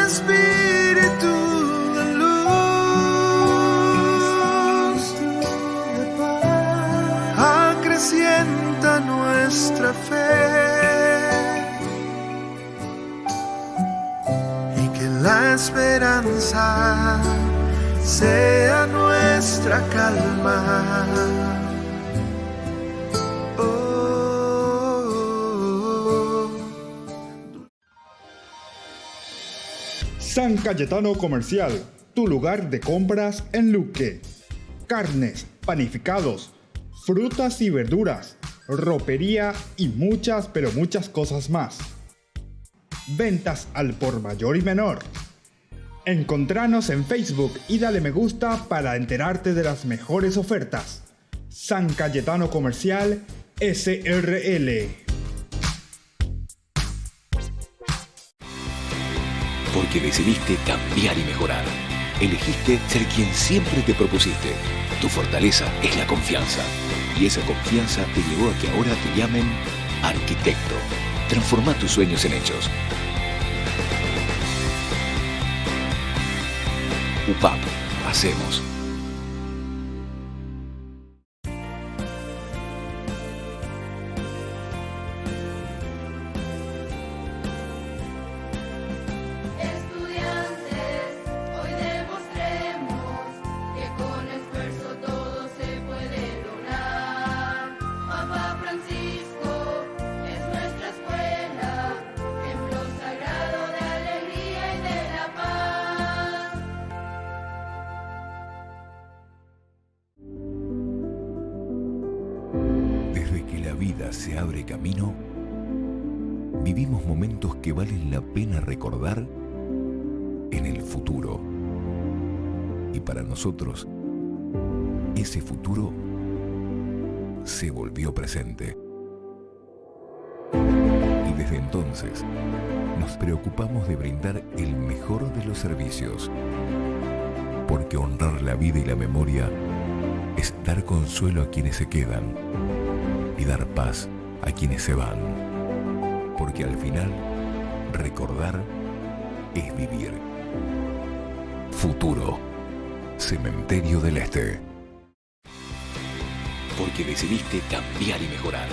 Espíritu de luz, acrecienta nuestra fe y que la esperanza sea nuestra calma. San Cayetano Comercial, tu lugar de compras en Luque. Carnes, panificados, frutas y verduras, ropería y muchas, pero muchas cosas más. Ventas al por mayor y menor. Encontranos en Facebook y dale me gusta para enterarte de las mejores ofertas. San Cayetano Comercial, SRL. Porque decidiste cambiar y mejorar. Elegiste ser quien siempre te propusiste. Tu fortaleza es la confianza. Y esa confianza te llevó a que ahora te llamen arquitecto. Transforma tus sueños en hechos. UPAP. Hacemos. Se abre camino, vivimos momentos que valen la pena recordar en el futuro. Y para nosotros, ese futuro se volvió presente. Y desde entonces, nos preocupamos de brindar el mejor de los servicios. Porque honrar la vida y la memoria es dar consuelo a quienes se quedan y dar paz a quienes se van. Porque al final, recordar es vivir. Futuro. Cementerio del Este. porque decidiste cambiar y mejorar.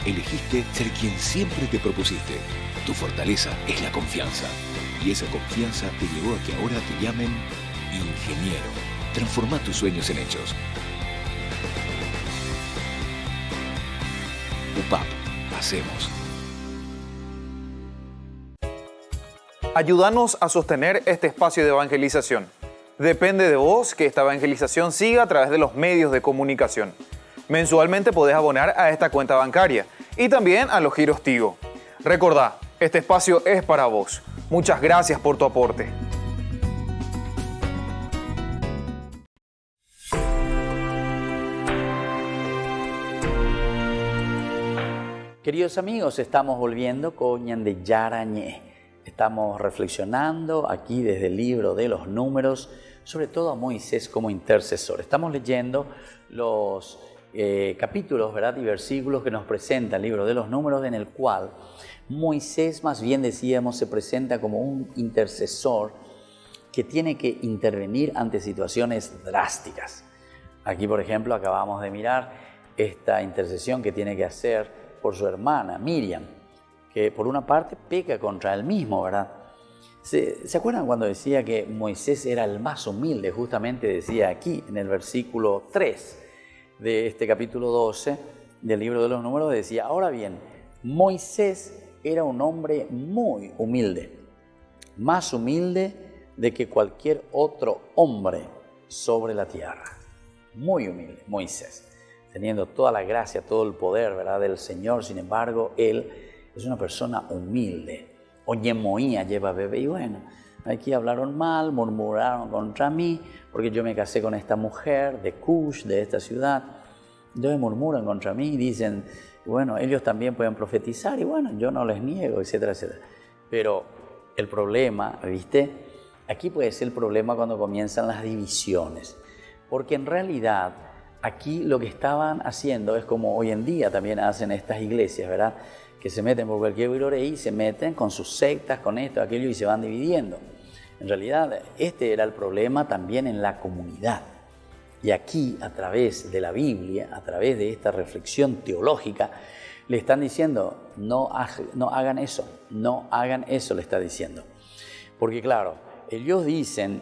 Elegiste ser quien siempre te propusiste. Tu fortaleza es la confianza. Y esa confianza te llevó a que ahora te llamen ingeniero. Transforma tus sueños en hechos. UPAP. Hacemos. Ayúdanos a sostener este espacio de evangelización. Depende de vos que esta evangelización siga a través de los medios de comunicación. Mensualmente podés abonar a esta cuenta bancaria y también a los giros Tigo. Recordá, este espacio es para vos. Muchas gracias por tu aporte. Queridos amigos, estamos volviendo con Ñande Yara Ñe. Estamos reflexionando aquí desde el libro de los Números, sobre todo a Moisés como intercesor. Estamos leyendo los capítulos, ¿verdad?, y versículos que nos presenta el libro de los Números, en el cual Moisés, más bien decíamos, se presenta como un intercesor que tiene que intervenir ante situaciones drásticas. Aquí, por ejemplo, acabamos de mirar esta intercesión que tiene que hacer por su hermana Miriam, que por una parte peca contra él mismo, ¿verdad? ¿Se acuerdan cuando decía que Moisés era el más humilde? Justamente decía aquí en el versículo 3 de este capítulo 12 del libro de los Números, decía: ahora bien, Moisés era un hombre muy humilde, más humilde de que cualquier otro hombre sobre la tierra. Muy humilde, Moisés, teniendo toda la gracia, todo el poder, ¿verdad?, del Señor. Sin embargo, él es una persona humilde. Oñemoía lleva bebé. Y bueno, aquí hablaron mal, murmuraron contra mí, porque yo me casé con esta mujer de Cush, de esta ciudad. Entonces murmuran contra mí y dicen, bueno, ellos también pueden profetizar, y bueno, yo no les niego, etcétera, etcétera. Pero el problema, ¿viste? Aquí puede ser el problema cuando comienzan las divisiones. Porque en realidad aquí lo que estaban haciendo es como hoy en día también hacen estas iglesias, ¿verdad?, que se meten por cualquier viroreí, se meten con sus sectas, con esto, aquello, y se van dividiendo. En realidad, este era el problema también en la comunidad. Y aquí, a través de la Biblia, a través de esta reflexión teológica, le están diciendo, no hagan eso, le está diciendo. Porque claro, ellos dicen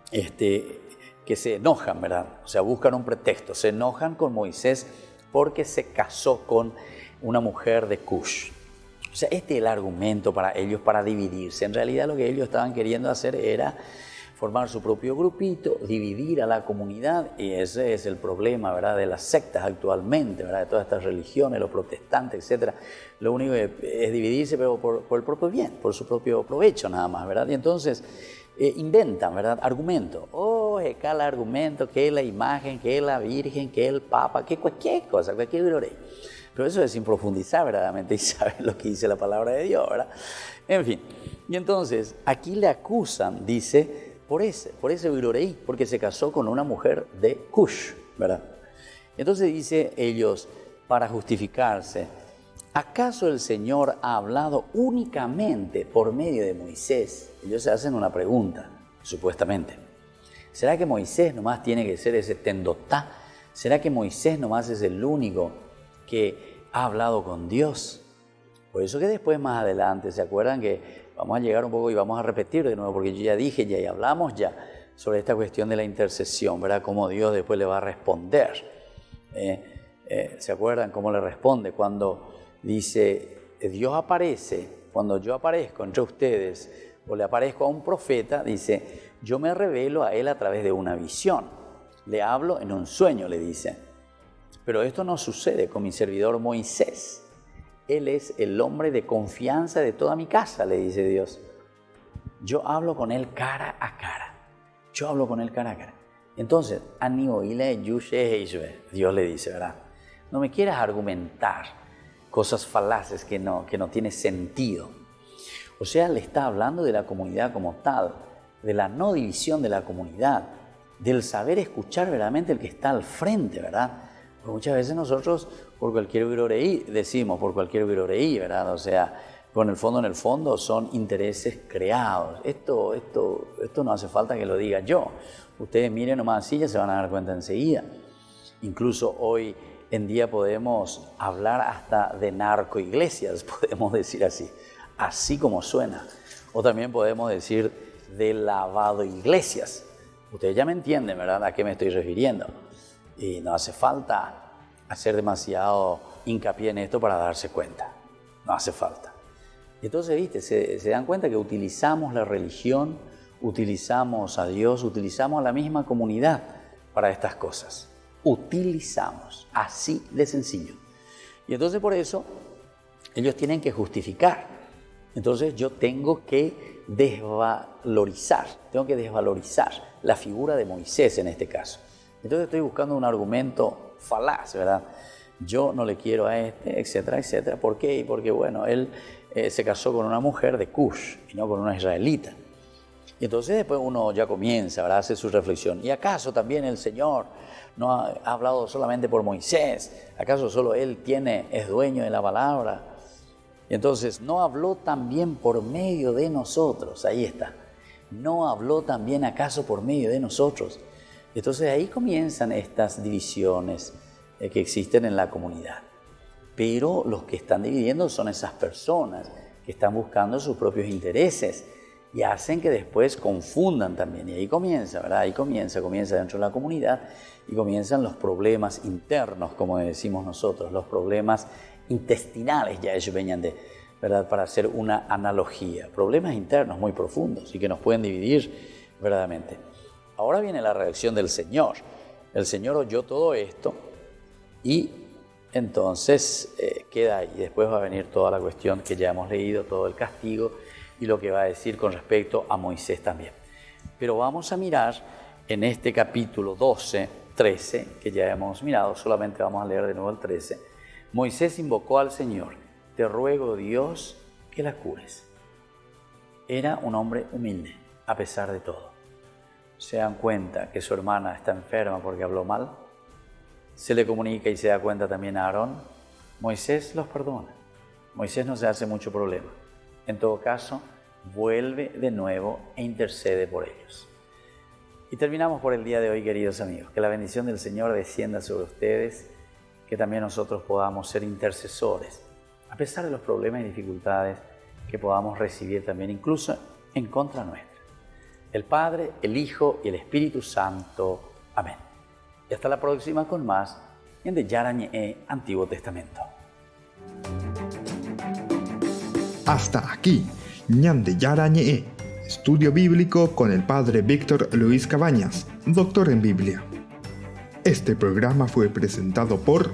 que se enojan, ¿verdad? O sea, buscan un pretexto, se enojan con Moisés porque se casó con una mujer de Cush. O sea, este es el argumento para ellos para dividirse. En realidad lo que ellos estaban queriendo hacer era formar su propio grupito, dividir a la comunidad, y ese es el problema, ¿verdad?, de las sectas actualmente, ¿verdad?, de todas estas religiones, los protestantes, etc. Lo único es dividirse, pero por el propio bien, por su propio provecho nada más, ¿verdad? Y entonces inventan, ¿verdad?, argumentos. Cada argumento, que la imagen, que la Virgen, que el Papa, que cualquier cosa, cualquier gloria. Pero eso es sin profundizar verdaderamente y saber lo que dice la palabra de Dios, ¿verdad? En fin, y entonces aquí le acusan, dice, por ese viroreí, porque se casó con una mujer de Cush, ¿verdad? Entonces dice ellos, para justificarse, ¿acaso el Señor ha hablado únicamente por medio de Moisés? Ellos se hacen una pregunta, supuestamente. ¿Será que Moisés nomás tiene que ser ese tendotá? ¿Será que Moisés nomás es el único que ha hablado con Dios? Por eso que después, más adelante, ¿se acuerdan que vamos a llegar un poco y vamos a repetir de nuevo? Porque yo ya dije, ya hablamos ya sobre esta cuestión de la intercesión, ¿verdad? Cómo Dios después le va a responder. ¿Se acuerdan cómo le responde? Cuando dice, Dios aparece, cuando yo aparezco entre ustedes o le aparezco a un profeta, dice, yo me revelo a él a través de una visión. Le hablo en un sueño, le dice. Pero esto no sucede con mi servidor Moisés. Él es el hombre de confianza de toda mi casa, le dice Dios. Yo hablo con él cara a cara. Yo hablo con él cara a cara. Entonces, Dios le dice, ¿verdad? No me quieras argumentar cosas falaces que no tienen sentido. O sea, le está hablando de la comunidad como tal, de la no división de la comunidad, del saber escuchar verdaderamente el que está al frente, ¿verdad? Porque muchas veces nosotros por cualquier viroreí decimos, por cualquier viroreí, ¿verdad? O sea, en el fondo son intereses creados. Esto no hace falta que lo diga yo. Ustedes miren nomás así, ya se van a dar cuenta enseguida. Incluso hoy en día podemos hablar hasta de narcoiglesias, podemos decir así como suena. O también podemos decir de lavado iglesias. Ustedes ya me entienden, ¿verdad?, a qué me estoy refiriendo. Y no hace falta hacer demasiado hincapié en esto para darse cuenta. No hace falta. Entonces, ¿viste? Se dan cuenta que utilizamos la religión, utilizamos a Dios, utilizamos a la misma comunidad para estas cosas. Utilizamos, así de sencillo. Y entonces por eso ellos tienen que justificar. Entonces yo tengo que desvalorizar la figura de Moisés en este caso. Entonces estoy buscando un argumento falaz, ¿verdad? Yo no le quiero a este, etcétera, etcétera. ¿Por qué? Porque bueno, él se casó con una mujer de Cush y no con una israelita. Y entonces después uno ya comienza, ¿verdad?, a hacer su reflexión. ¿Y acaso también el Señor no ha hablado solamente por Moisés? ¿Acaso solo Él es dueño de la palabra? Y entonces, ¿no habló también por medio de nosotros? Ahí está. ¿No habló también acaso por medio de nosotros? Entonces ahí comienzan estas divisiones que existen en la comunidad. Pero los que están dividiendo son esas personas que están buscando sus propios intereses y hacen que después confundan también. Y ahí comienza, ¿verdad? Ahí comienza dentro de la comunidad y comienzan los problemas internos, como decimos nosotros, los problemas intestinales, ya ellos venían de, ¿verdad?, para hacer una analogía. Problemas internos muy profundos y que nos pueden dividir verdaderamente. Ahora viene la reacción del Señor. El Señor oyó todo esto y entonces queda ahí. Después va a venir toda la cuestión que ya hemos leído, todo el castigo y lo que va a decir con respecto a Moisés también. Pero vamos a mirar en este capítulo 12, 13, que ya hemos mirado, solamente vamos a leer de nuevo el 13. Moisés invocó al Señor: te ruego, Dios, que la cures. Era un hombre humilde, a pesar de todo. Se dan cuenta que su hermana está enferma porque habló mal. Se le comunica y se da cuenta también a Aarón. Moisés los perdona. Moisés no se hace mucho problema. En todo caso, vuelve de nuevo e intercede por ellos. Y terminamos por el día de hoy, queridos amigos. Que la bendición del Señor descienda sobre ustedes, que también nosotros podamos ser intercesores, a pesar de los problemas y dificultades que podamos recibir también, incluso en contra nuestra. El Padre, el Hijo y el Espíritu Santo. Amén. Y hasta la próxima con más en de Yara Ñe'e Antiguo Testamento. Hasta aquí, Ñan de Yara Ñe'e, estudio bíblico con el Padre Víctor Luis Cabañas, doctor en Biblia. Este programa fue presentado por